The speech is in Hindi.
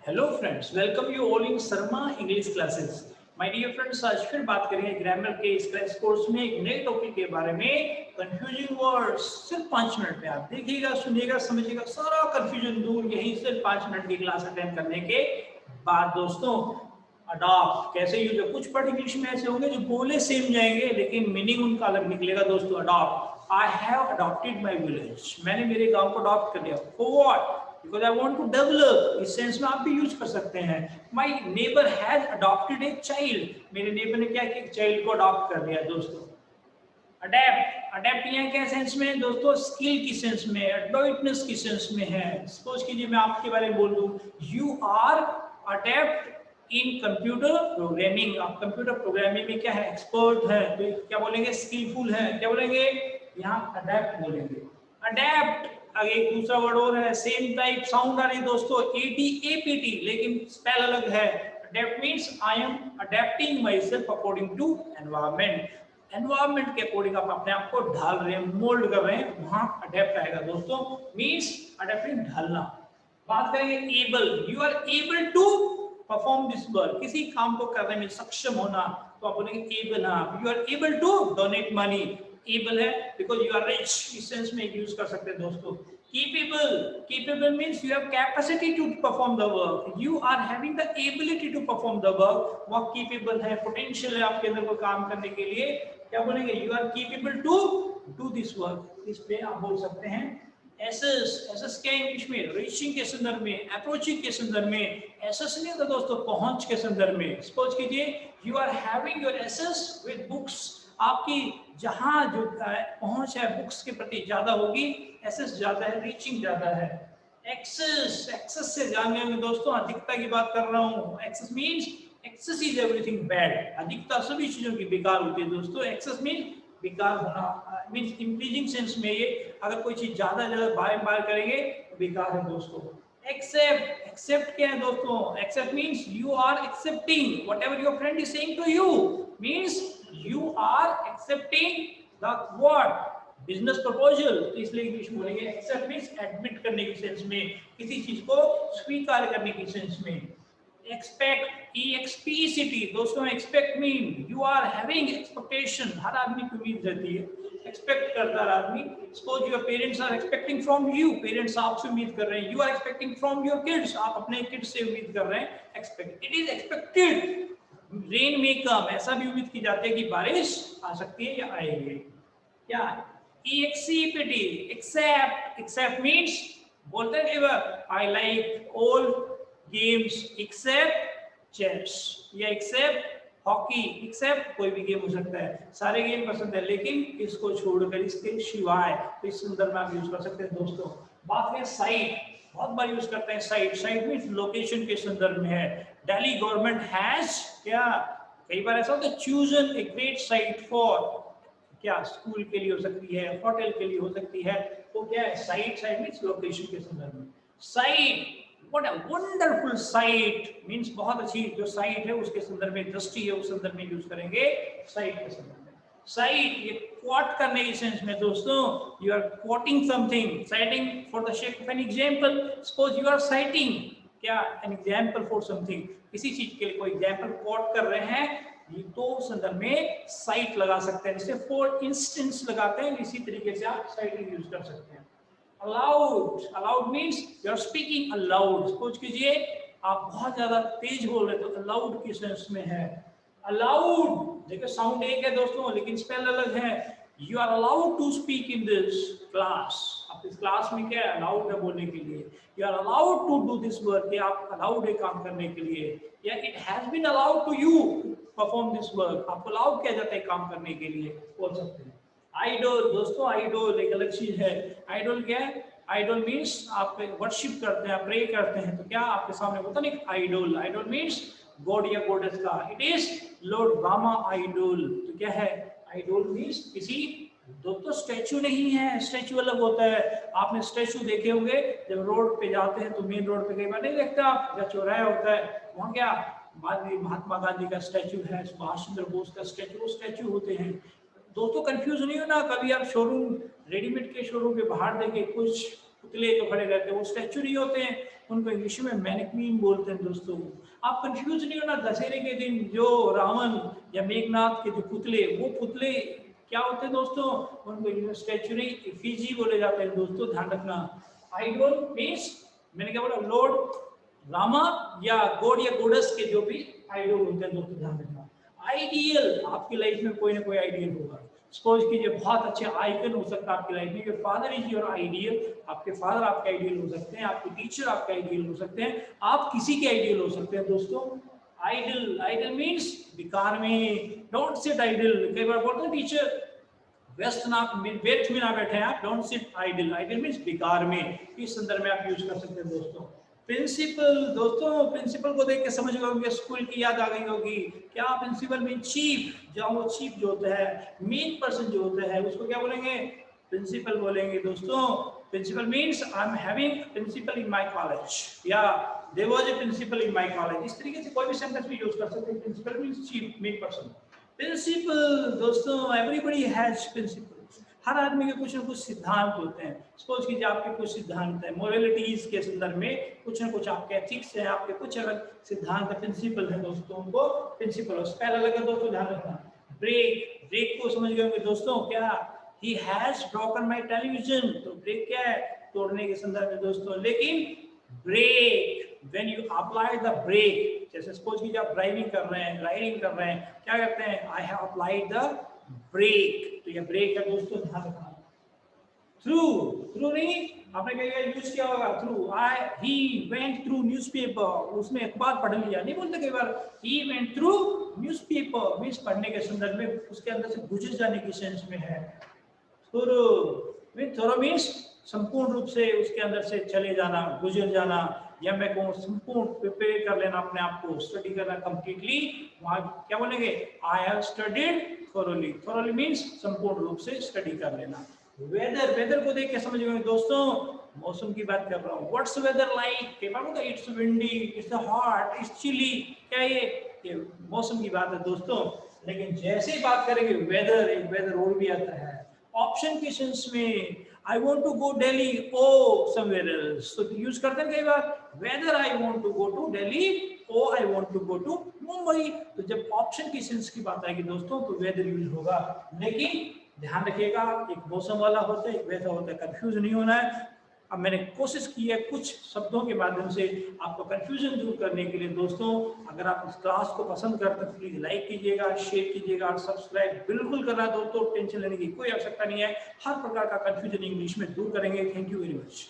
Hello friends, welcome you all in Sharma English classes. My dear friends, आज फिर बात करेंगे ग्रामर के इस क्रैश कोर्स में एक नए टॉपिक के बारे में। Confusing words. सिर्फ 5 मिनट में आप देखिएगा, सुनिएगा, समझिएगा, सारा कंफ्यूजन दूर यहीं से 5 मिनट की क्लास अटेंड करने के बाद। दोस्तों, अडॉप्ट कैसे यूज है? कुछ वर्ड इंग्लिश में ऐसे होंगे जो बोले सेम जाएंगे लेकिन मीनिंग उनका अलग निकलेगा। दोस्तों, adopt. I have adopted my village. मैंने मेरे गाँव को अडॉप्ट कर लिया। For what? Because I want to develop। इस सेंस में आप भी यूज कर सकते हैं। My neighbor has adopted a child। मेरे नेबर ने क्या किया? चाइल्ड को अडॉप्ट कर लिया। दोस्तों, अडेप्ट। अडेप्ट यहाँ क्या सेंस में है दोस्तों? स्किल की सेंस में, एडॉइटनेस की सेंस में है। सपोज कीजिए मैं आपके बारे में बोल दूं, you are adept in computer programming. आप कंप्यूटर प्रोग्रामिंग में क्या है? एक्सपर्ट है। तो क्या बोलेंगे? स्किलफुल है। क्या बोलेंगे? यहाँ अडेप्ट बोलेंगे। अडेप्ट। आगे एक दूसरा वर्ड और है, सेम टाइप साउंड आ रही है दोस्तों, ADAPT, लेकिन स्पेल अलग है। Adept means I am adapting myself according to environment. Environment के अकॉर्डिंग आप अपने आप को ढाल रहे हैं, मोल्ड कर रहे हैं, वहां अडेप्ट आएगा दोस्तों। मीन्स अडेप्टिंग, ढलना। बात करेंगे able. You are able to perform this work. किसी काम को करने में सक्षम होना, तो आप बोलेंगे एबल। हाँ, you are able to donate money. Able है बिकॉज यू आर रिच, इस सेंस में यूज कर सकते हैं दोस्तों। Capable। Capable means you have capacity to perform the work. You are having the ability to perform the work। वह capable है, potential है आपके अंदर को काम करने के लिए। क्या बोलेंगे? You are capable to do this work। इस पे आप बोल सकते हैं एसेस। एसेस क्या इंग्लिश में? रीचिंग के संदर्भ में, अप्रोचिंग के संदर्भ में। एसेस नहीं होता दोस्तों, पहुंच के संदर्भ में। सपोज कीजिए you are having your access with books. आपकी जहां जो पहुंच है बुक्स के प्रति ज्यादा होगी, एक्सेस ज्यादा है, रीचिंग ज्यादा है। एक्सेस। एक्सेस से जान लेंगे दोस्तों, अधिकता की बात कर रहा हूं। Excess means excess is everything bad. अधिकता सभी चीजों की बेकार होती है दोस्तों। एक्सेस मींस बेकार होना, मींस इंक्रीजिंग सेंस में। ये अगर कोई चीज ज्यादा ज्यादा बार बार करेंगे तो बेकार है दोस्तों। एक्सेप्ट। एक्सेप्ट क्या है दोस्तों? Accept means you are accepting whatever your friend is saying to you. Means you are accepting the what? Business proposal. तो इसलिए इंग्लिश में बोलेंगे एक्सेप्ट मींस एडमिट करने की सेंस में, किसी चीज को स्वीकार करने की सेंस में। एक्सपेक्ट। EXPECT दोस्तों, expect mean you are having expectation. हर आदमी की उम्मीद रहती है, एक्सपेक्ट करता है आदमी। Suppose your parents are expecting from you. Parents आपसे उम्मीद कर रहे हैं। You are expecting from your kids. आप अपने किड्स से उम्मीद कर रहे हैं। Expect. It is expected rain में कम, ऐसा भी उम्मीद की जाती है कि बारिश आ सकती है या आएगी। क्या? EXCPT। एक्सेप्ट। एक्सेप्ट मींस बोलते हैं कई बार I like all games except chess, या एक्सेप्ट हॉकी। एक्सेप्ट कोई भी गेम हो सकता है, सारे गेम पसंद है लेकिन इसको छोड़कर, इसके सिवाय। तो इस संदर्भ में आप यूज कर सकते हैं दोस्तों। बात करें साइट। बहुत बार यूज करते हैं साइट। साइट मींस लोकेशन के संदर्भ में है। दिल्ली गवर्नमेंट हैज क्या? कई बार ऐसा होता है chosen a great site for, क्या स्कूल के लिए हो सकती है, होटल के लिए हो सकती है। तो क्या है? साइट। साइट मींस लोकेशन के संदर्भ में। Site. What a wonderful site means बहुत अच्छी जो साइट है उसके संदर्भ में, दृष्टि है उस संदर्भ में यूज करेंगे साइट के संदर्भ में। साइट ये क्वोट करने की सेंस में दोस्तों। You are quoting something, citing for the sake of an example. Suppose you are citing क्या? An example for something. किसी चीज के लिए कोई एग्जांपल क्वोट कर रहे हैं, ये तो संदर्भ में साइट लगा सकते हैं। जैसे फॉर इंस्टेंस लगाते हैं, इसी तरीके से आप साइटिंग यूज कर सकते हैं। Aloud. Aloud means you are speaking aloud. Suppose कीजिए आप बहुत ज्यादा तेज बोल रहे हैं, तो अलाउड की सेंस में है। अलाउड देखिए साउंड एक है दोस्तों लेकिन स्पेल अलग है। You are allowed to speak in this class. आप इस क्लास में क्या है? अलाउड है बोलने के लिए। You are allowed to do this work, आप अलाउड है काम करने के लिए। या it has been allowed to you perform this work, आपको अलाउड किया जाता है काम करने के लिए, बोल सकते हैं। आइडोल दोस्तों, आइडोल एक अलग चीज है। आइडोल क्या है? आइडोल मीन्स आप वर्शिप करते हैं, प्रे करते हैं, तो क्या आपके सामने होता नहीं आइडोल। आइडोल मीन्स गॉड या गॉडेस का। It is Lord Rama idol. तो क्या है? आइडोल मीन्स किसी दोस्तों स्टैचू नहीं है, स्टैचू अलग होता है। आपने स्टैचू देखे होंगे जब रोड पे जाते हैं तो मेन रोड पे कई बार नहीं देखते आप, जब चौराहा होता है वहाँ क्या महात्मा गांधी का स्टैचू है, सुभाष चंद्र बोस का स्टैचू, वो स्टैचू होते हैं। दोस्तों कंफ्यूज नहीं हो ना, कभी आप शोरूम रेडीमेड के शोरूम के बाहर देखे कुछ पुतले जो खड़े रहते हैं वो स्टैचू नहीं होते हैं, उनको इंग्लिश में मैनिक्वीन बोलते हैं दोस्तों। आप कंफ्यूज नहीं होना, दशहरे के दिन जो रावण या मेघनाथ के जो पुतले, वो पुतले क्या होते हैं दोस्तों, उनको स्टैचुरी इफिजी बोले जाते हैं दोस्तों, ध्यान रखना। आइडल मीन्स, मैंने क्या बोला, लॉर्ड रामा या गॉड या गॉडेस के जो भी आइडल होते हैं दोस्तों, ध्यान रखना। आइडियल, आपकी लाइफ में कोई ना कोई आइडियल होगा। सपोज कीजिए बहुत अच्छे आइकन हो सकता है आपकी लाइफ में, फादर इज योर आइडियल, आपके फादर आपके आइडियल हो सकते हैं, आपके टीचर आपके आइडियल हो सकते हैं, आप किसी के आइडियल हो सकते हैं दोस्तों। आइडल, आइडल मीन्स बेकार में, डोंट सिट आइडल। कई बार बोलते हैं टीचर व्यस्त में ना बैठे आप, don't sit idle, idle means बेकार में, इस संदर्भ में आप यूज कर सकते हैं दोस्तों। प्रिंसिपल, दोस्तों प्रिंसिपल को देख के समझ गए होंगे, स्कूल की याद आ गई होगी। क्या प्रिंसिपल मीन चीफ, जहाँ वो चीफ जो होता है, मेन पर्सन जो होता है, उसको क्या बोलेंगे, प्रिंसिपल बोलेंगे दोस्तों। Principal means I am having principal in my college, या there was a principal in my college, इस तरीके से कोई भी सेंटेंस भी यूज कर सकते हैं। Principal means chief, main person. Principal दोस्तों, एवरीबॉडी हैज प्रिंसिपल्स, हर आदमी के कुछ ना कुछ सिद्धांत होते हैं। सपोज कीजिए आपके कुछ सिद्धांत हैं, मोरालिटीज के संदर्भ में कुछ ना कुछ आपके एथिक्स हैं, आपके कुछ अलग सिद्धांत प्रिंसिपल हैं दोस्तों, उनको प्रिंसिपल स्पेल अलग है दोस्तों, ध्यान रखना। ब्रेक, ब्रेक को समझ गए होंगे दोस्तों, क्या he has broken my television, तो ब्रेक क्या है, तोड़ने के संदर्भ में दोस्तों। लेकिन brake, when you apply the brake, जैसे सपोज कीजिए आप ड्राइविंग कर रहे हैं, राइडिंग कर रहे हैं, क्या करते हैं, I have applied the brake, तो ये ब्रेक है दोस्तों, ध्यान रखना। थ्रू, थ्रू नहीं, आपने कहीं यूज किया होगा through, I he went through newspaper, उसने अखबार पढ़ लिया, नहीं बोलते कई बार, he went through newspaper means पढ़ने के संदर्भ में, उसके अंदर से गुजर जाने की सेंस में है। थ्रू मीन, थ्रू मींस संपूर्ण रूप से उसके अंदर से चले जाना, गुजर जाना, या मैं कहूँ संपूर्ण प्रिपेयर कर लेना अपने आप को, स्टडी करना कंप्लीटली, वहाँ क्या बोलेंगे, I have studied thoroughly, thoroughly means संपूर्ण रूप से स्टडी कर लेना। वेदर, वेदर को देख के समझ गए दोस्तों, मौसम की बात कर रहा हूँ। व्हाट्स वेदर लाइक, कई बार होता है it's windy, it's hot, it's chilly, क्या ये मौसम की बात है दोस्तों। लेकिन जैसे ही बात करेंगे वेदर, एक वेदर और भी आता है ऑप्शन के सेंस में, I want to go Delhi or somewhere else, तो यूज करते हैं कई बार, whether I want to go to Delhi or I want to go to Mumbai, तो जब ऑप्शन की सेंस की बात आएगी दोस्तों तो वेदर यूज होगा। लेकिन ध्यान रखिएगा, एक मौसम वाला होता है, एक वैसा होता है, कंफ्यूज नहीं होना है। अब मैंने कोशिश की है कुछ शब्दों के माध्यम से आपको कंफ्यूजन दूर करने के लिए दोस्तों। अगर आप इस क्लास को पसंद करते हैं प्लीज लाइक कीजिएगा, शेयर कीजिएगा और सब्सक्राइब बिल्कुल करना दोस्तों, टेंशन लेने की कोई आवश्यकता नहीं है, हर प्रकार का कंफ्यूजन इंग्लिश में दूर करेंगे। Thank you very much.